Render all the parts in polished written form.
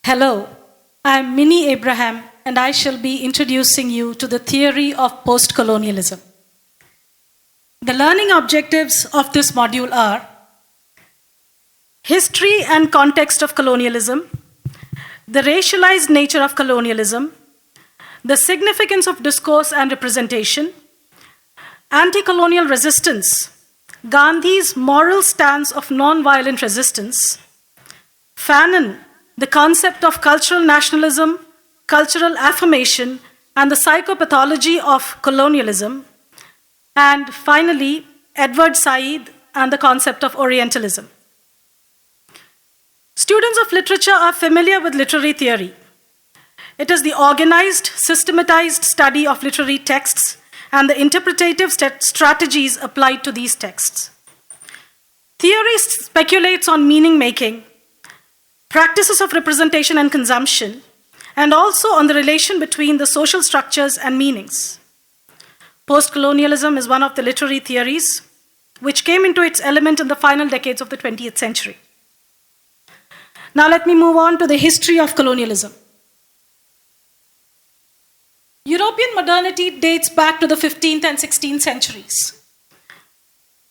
Hello, I am M.Abraham, and I shall be introducing you to the theory of post-colonialism. The learning objectives of this module are history and context of colonialism, the racialized nature of colonialism, the significance of discourse and representation, anti-colonial resistance, Gandhi's moral stance of non-violent resistance, Fanon, the concept of cultural nationalism, cultural affirmation, and the psychopathology of colonialism, and finally, Edward Sayid and the concept of Orientalism. Students of literature are familiar with literary theory. It is the organized, systematized study of literary texts and the interpretative strategies applied to these texts. Theory speculates on meaning-making, practices of representation and consumption, and also on the relation between the social structures and meanings. Post-colonialism is one of the literary theories which came into its element in the final decades of the 20th century. Now let me move on to the history of colonialism. European modernity dates back to the 15th and 16th centuries.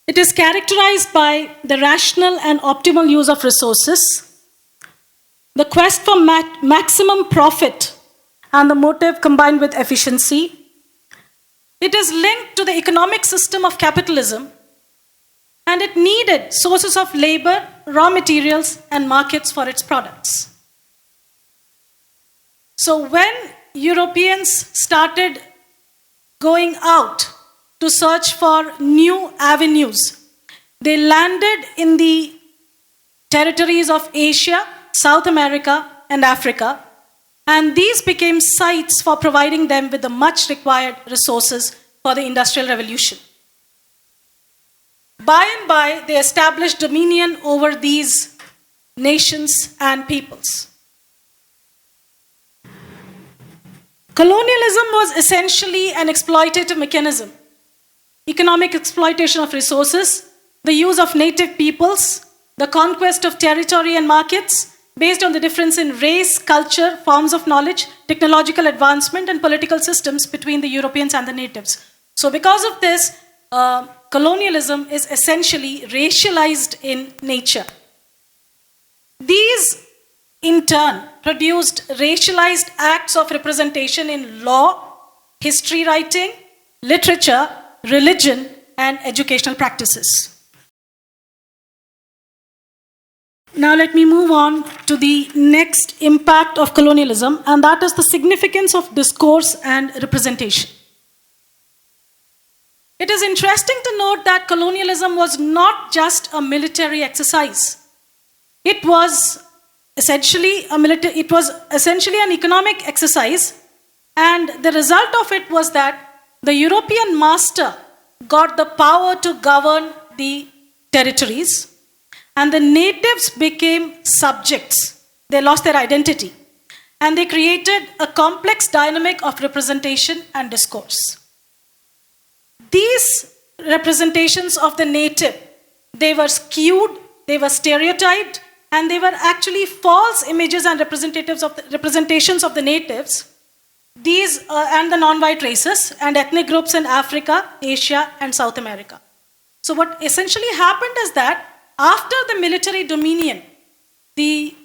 It is characterized by the rational and optimal use of resources, the quest for maximum profit and the motive combined with efficiency. It is linked to the economic system of capitalism, and it needed sources of labor, raw materials, and markets for its products. So when Europeans started going out to search for new avenues, they landed in the territories of Asia, South America, and Africa, and these became sites for providing them with the much required resources for the Industrial Revolution. By and by, they established dominion over these nations and peoples. Colonialism was essentially an exploitative mechanism. Economic exploitation of resources, the use of native peoples, the conquest of territory and markets, based on the difference in race, culture, forms of knowledge, technological advancement, and political systems between the Europeans and the natives. So because of this, colonialism is essentially racialized in nature. These, in turn, produced racialized acts of representation in law, history writing, literature, religion, and educational practices. Now let me move on to the next impact of colonialism, and that is the significance of discourse and representation. It is interesting to note that colonialism was not just a military exercise. It was essentially an economic exercise, and the result of it was that the European master got the power to govern the territories, and the natives became subjects. They lost their identity. And they created a complex dynamic of representation and discourse. These representations of the native, they were skewed, they were stereotyped, and they were actually false images and representations of the natives, these and the non-white races and ethnic groups in Africa, Asia, and South America. So what essentially happened is that after the military dominion, the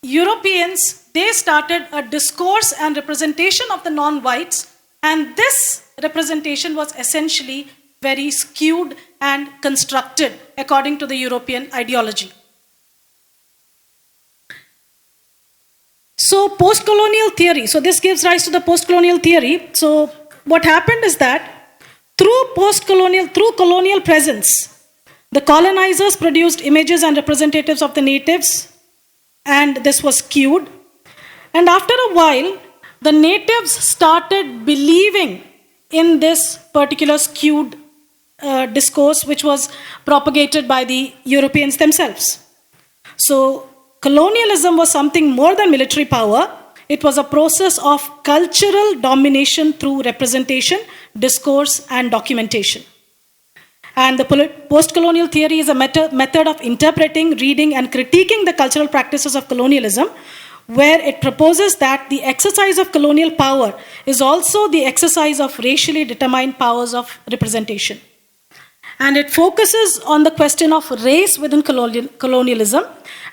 Europeans, they started a discourse and representation of the non-whites, and this representation was essentially very skewed and constructed according to the European ideology. So post-colonial theory, so this gives rise to the post-colonial theory. So what happened is that through colonial presence, the colonizers produced images and representatives of the natives, and this was skewed. And after a while, the natives started believing in this particular skewed discourse, which was propagated by the Europeans themselves. So colonialism was something more than military power. It was a process of cultural domination through representation, discourse, and documentation. And the post-colonial theory is a method of interpreting, reading, and critiquing the cultural practices of colonialism, where it proposes that the exercise of colonial power is also the exercise of racially determined powers of representation. And it focuses on the question of race within colonialism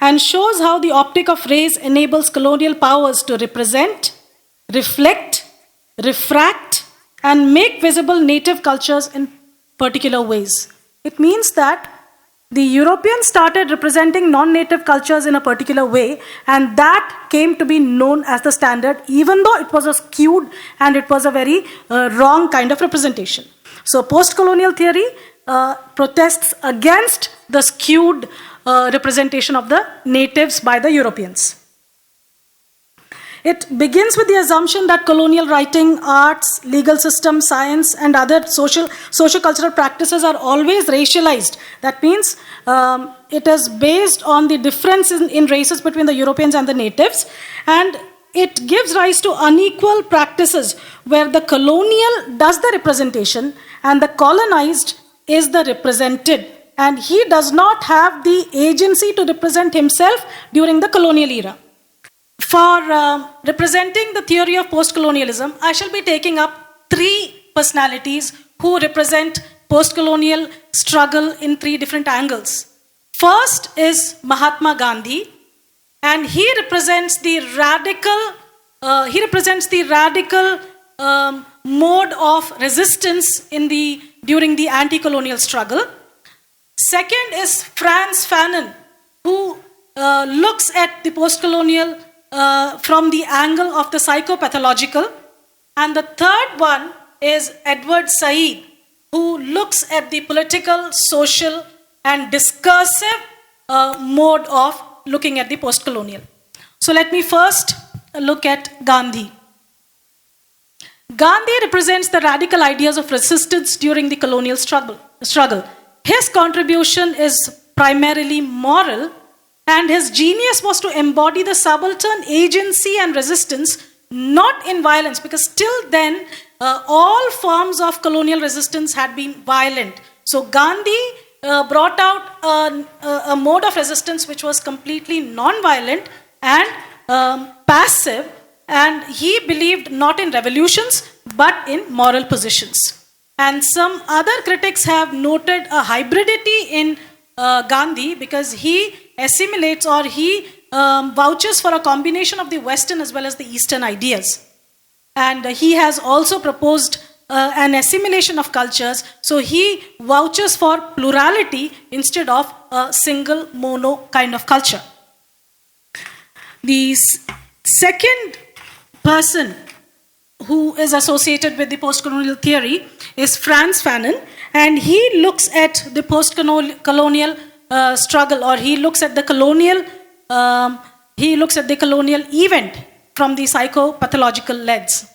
and shows how the optic of race enables colonial powers to represent, reflect, refract, and make visible native cultures in particular ways. It means that the Europeans started representing non-native cultures in a particular way, and that came to be known as the standard, even though it was a skewed and it was a very wrong kind of representation. So post-colonial theory protests against the skewed representation of the natives by the Europeans. It begins with the assumption that colonial writing, arts, legal system, science, and other socio-cultural practices are always racialized. That means it is based on the difference in races between the Europeans and the natives, and it gives rise to unequal practices where the colonial does the representation and the colonized is the represented, and he does not have the agency to represent himself during the colonial era. For representing the theory of post-colonialism, I shall be taking up three personalities who represent post-colonial struggle in three different angles. First is Mahatma Gandhi, and he represents the radical mode of resistance during the anti-colonial struggle. Second is Franz Fanon, who looks at the post-colonial from the angle of the psychopathological. And the third one is Edward Sayid, who looks at the political, social, and discursive mode of looking at the post-colonial. So let me first look at Gandhi. Gandhi represents the radical ideas of resistance during the colonial struggle. His contribution is primarily moral, and his genius was to embody the subaltern agency and resistance, not in violence, because till then, all forms of colonial resistance had been violent. So Gandhi brought out a mode of resistance which was completely non-violent and passive, and he believed not in revolutions, but in moral positions. And some other critics have noted a hybridity in Gandhi, because he assimilates or he vouches for a combination of the Western as well as the Eastern ideas. And he has also proposed an assimilation of cultures, so he vouches for plurality instead of a single mono kind of culture. The second person who is associated with the post-colonial theory is Franz Fanon, and he looks at the post-colonial struggle, or he looks at the colonial event from the psychopathological lens.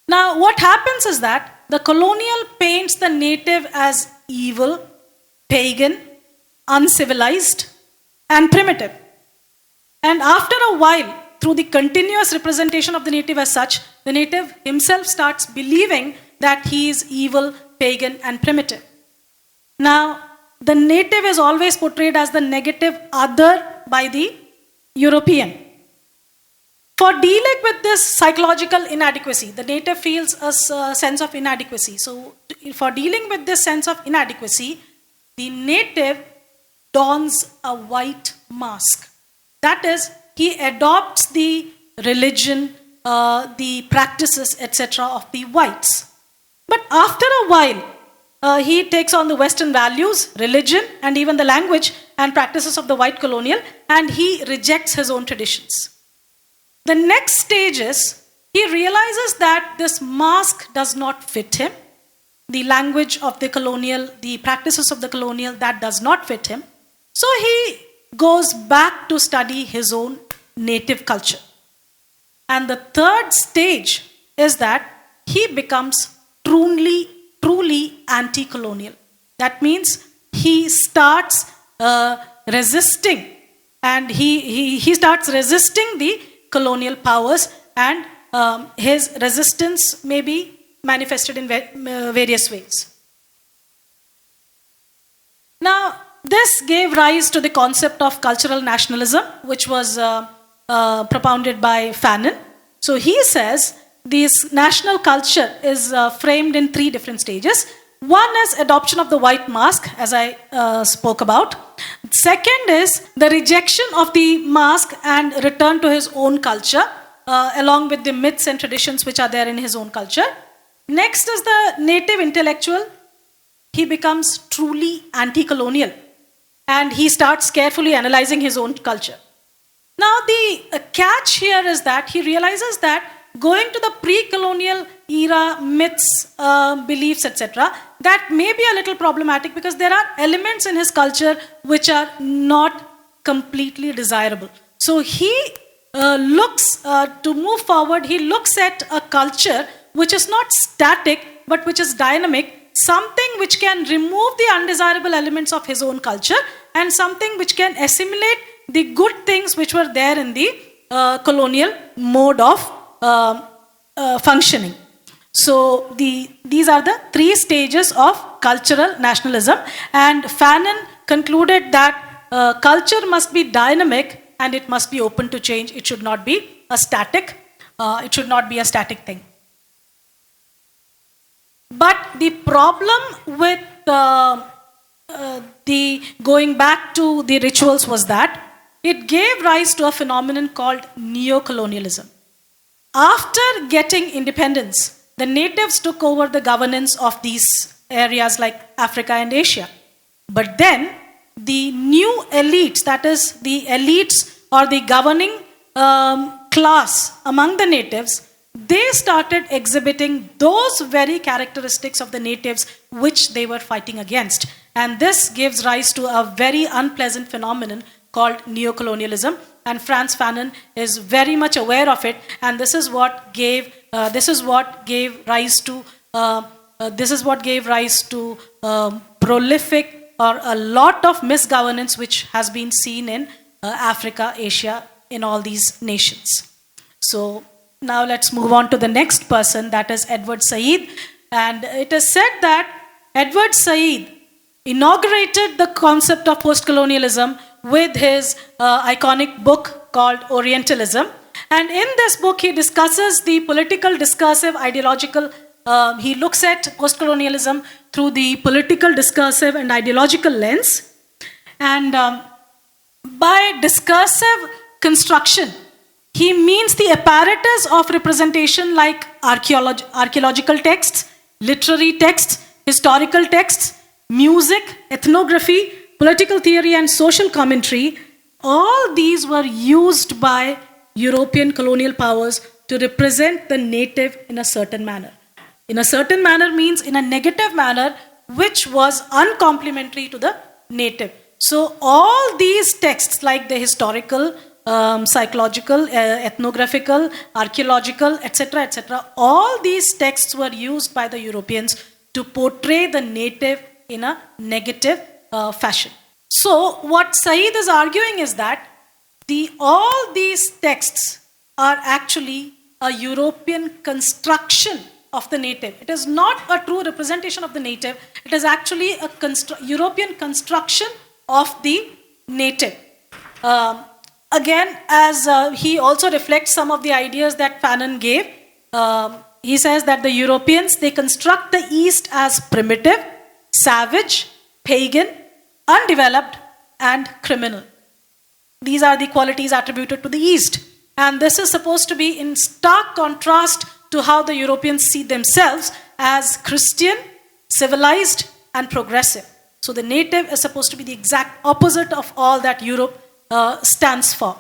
Now, what happens is that the colonial paints the native as evil, pagan, uncivilized, and primitive. And after a while, through the continuous representation of the native as such, the native himself starts believing that he is evil, pagan, and primitive. Now, the native is always portrayed as the negative other by the European. For dealing with this psychological inadequacy, the native feels a sense of inadequacy. So, for dealing with this sense of inadequacy, the native dons a white mask. That is, he adopts the religion, the practices, etc. of the whites. But after a while, he takes on the Western values, religion, and even the language and practices of the white colonial, and he rejects his own traditions. The next stage is, he realizes that this mask does not fit him. The language of the colonial, the practices of the colonial, that does not fit him. So he goes back to study his own native culture. And the third stage is that he becomes truly anti-colonial. That means he starts resisting, and he starts resisting the colonial powers, and his resistance may be manifested in various ways. Now, this gave rise to the concept of cultural nationalism, which was propounded by Fanon. So he says this national culture is framed in three different stages. One is adoption of the white mask, as I spoke about. Second is the rejection of the mask and return to his own culture, along with the myths and traditions which are there in his own culture. Next is the native intellectual. He becomes truly anti-colonial and he starts carefully analyzing his own culture. Now the catch here is that he realizes that going to the pre-colonial era myths, beliefs, etc., that may be a little problematic because there are elements in his culture which are not completely desirable. So he looks to move forward, he looks at a culture which is not static but which is dynamic, something which can remove the undesirable elements of his own culture and something which can assimilate the good things which were there in the colonial mode of functioning. So these are the three stages of cultural nationalism, and Fanon concluded that culture must be dynamic and it must be open to change. It should not be a static. It should not be a static thing. But the problem with the going back to the rituals was that it gave rise to a phenomenon called neocolonialism. After getting independence, the natives took over the governance of these areas like Africa and Asia. But then the new elites, that is the elites or the governing class among the natives, they started exhibiting those very characteristics of the natives which they were fighting against. And this gives rise to a very unpleasant phenomenon called neocolonialism. And Franz Fanon is very much aware of it. And this is what gave rise to prolific or a lot of misgovernance which has been seen in Africa, Asia, in all these nations. So now let's move on to the next person, that is Edward Sayid. And it is said that Edward Sayid inaugurated the concept of post-colonialism with his iconic book called Orientalism. And in this book, he discusses the political, discursive, ideological, he looks at post-colonialism through the political, discursive, and ideological lens. And by discursive construction, he means the apparatus of representation like archaeological texts, literary texts, historical texts, music, ethnography, political theory, and social commentary. All these were used by European colonial powers to represent the native in a certain manner. In a certain manner means in a negative manner which was uncomplimentary to the native. So all these texts like the historical, psychological, ethnographical, archaeological, etc., all these texts were used by the Europeans to portray the native in a negative fashion. So what Sayid is arguing is that all these texts are actually a European construction of the native. It is not a true representation of the native. It is actually a European construction of the native. Again, as he also reflects some of the ideas that Fanon gave, he says that the Europeans, they construct the East as primitive, savage, pagan, undeveloped, and criminal. These are the qualities attributed to the East. And this is supposed to be in stark contrast to how the Europeans see themselves as Christian, civilized, and progressive. So the native is supposed to be the exact opposite of all that Europe stands for.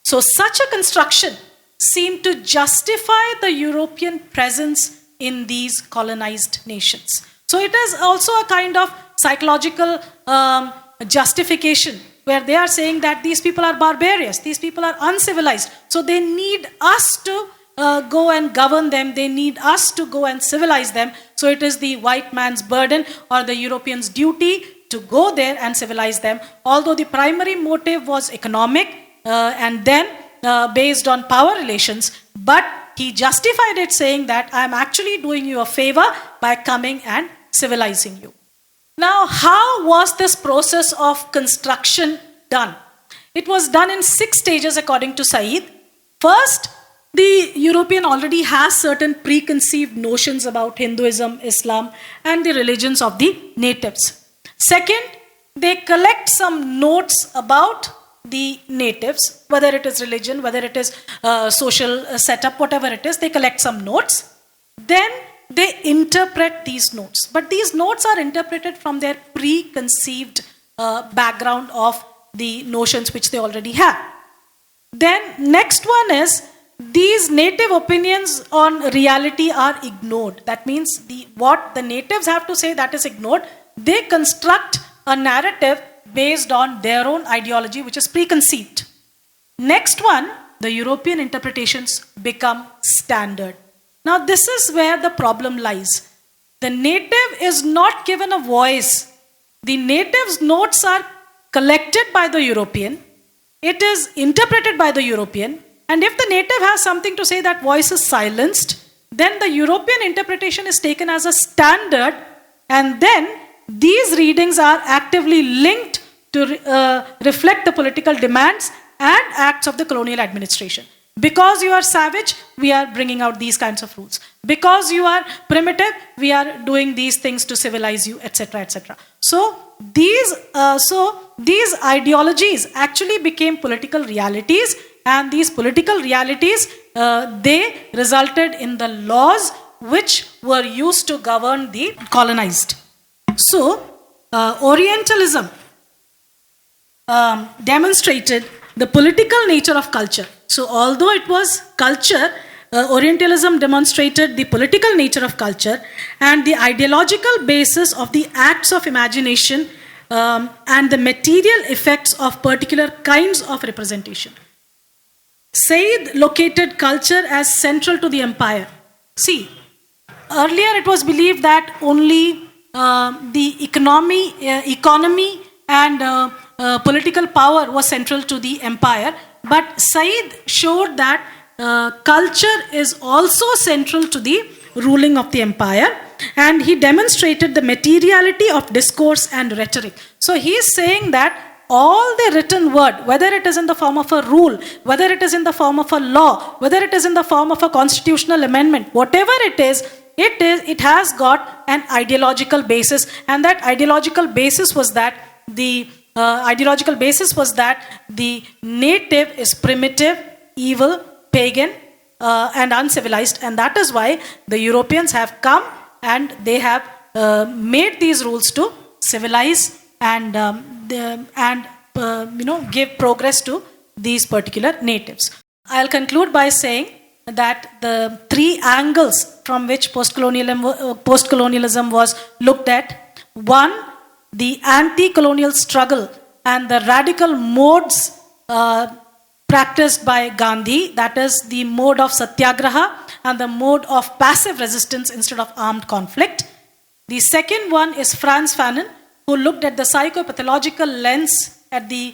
So such a construction seemed to justify the European presence in these colonized nations. So it is also a kind of psychological justification where they are saying that these people are barbarous, these people are uncivilized, so they need us to go and govern them, they need us to go and civilize them. So it is the white man's burden or the Europeans' duty to go there and civilize them, although the primary motive was economic and then based on power relations, but he justified it saying that I am actually doing you a favor by coming and civilizing you. Now, how was this process of construction done? It was done in 6 stages according to Sayid. First, the European already has certain preconceived notions about Hinduism, Islam, and the religions of the natives. Second, they collect some notes about the natives, whether it is religion, whether it is social setup, whatever it is, they collect some notes. Then they interpret these notes. But these notes are interpreted from their preconceived background of the notions which they already have. Then next one is, these native opinions on reality are ignored. That means what the natives have to say, that is ignored. They construct a narrative based on their own ideology, which is preconceived. Next one, the European interpretations become standard. Now this is where the problem lies. The native is not given a voice. The native's notes are collected by the European. It is interpreted by the European. And if the native has something to say, that voice is silenced, then the European interpretation is taken as a standard, and then these readings are actively linked to reflect the political demands and acts of the colonial administration. Because you are savage, we are bringing out these kinds of rules. Because you are primitive, we are doing these things to civilize you, etc., etc. So these ideologies actually became political realities, and these political realities, they resulted in the laws which were used to govern the colonized. So Orientalism demonstrated the political nature of culture. So although it was culture, Orientalism demonstrated the political nature of culture and the ideological basis of the acts of imagination and the material effects of particular kinds of representation. Sayid located culture as central to the empire. See, earlier it was believed that only the economy and political power was central to the empire, but Sayid showed that culture is also central to the ruling of the empire, and he demonstrated the materiality of discourse and rhetoric. So he is saying that all the written word, whether it is in the form of a rule, whether it is in the form of a law, whether it is in the form of a constitutional amendment, whatever it is, it has got an ideological basis, and that ideological basis was that the native is primitive, evil, pagan, and uncivilized, and that is why the Europeans have come and they have made these rules to civilize and give progress to these particular natives. I'll conclude by saying that the 3 angles from which post-colonialism was looked at: 1, the anti-colonial struggle and the radical modes practiced by Gandhi, that is the mode of satyagraha and the mode of passive resistance instead of armed conflict. The second one is Franz Fanon, who looked at the psychopathological lens at the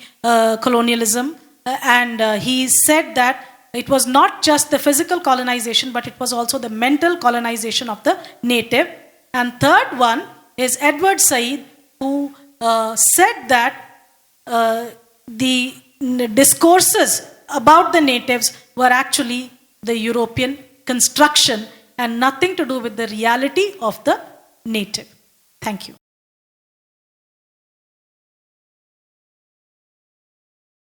colonialism, and he said that it was not just the physical colonization, but it was also the mental colonization of the native. And third one is Edward Sayid, who said that the discourses about the natives were actually the European construction and nothing to do with the reality of the native. Thank you.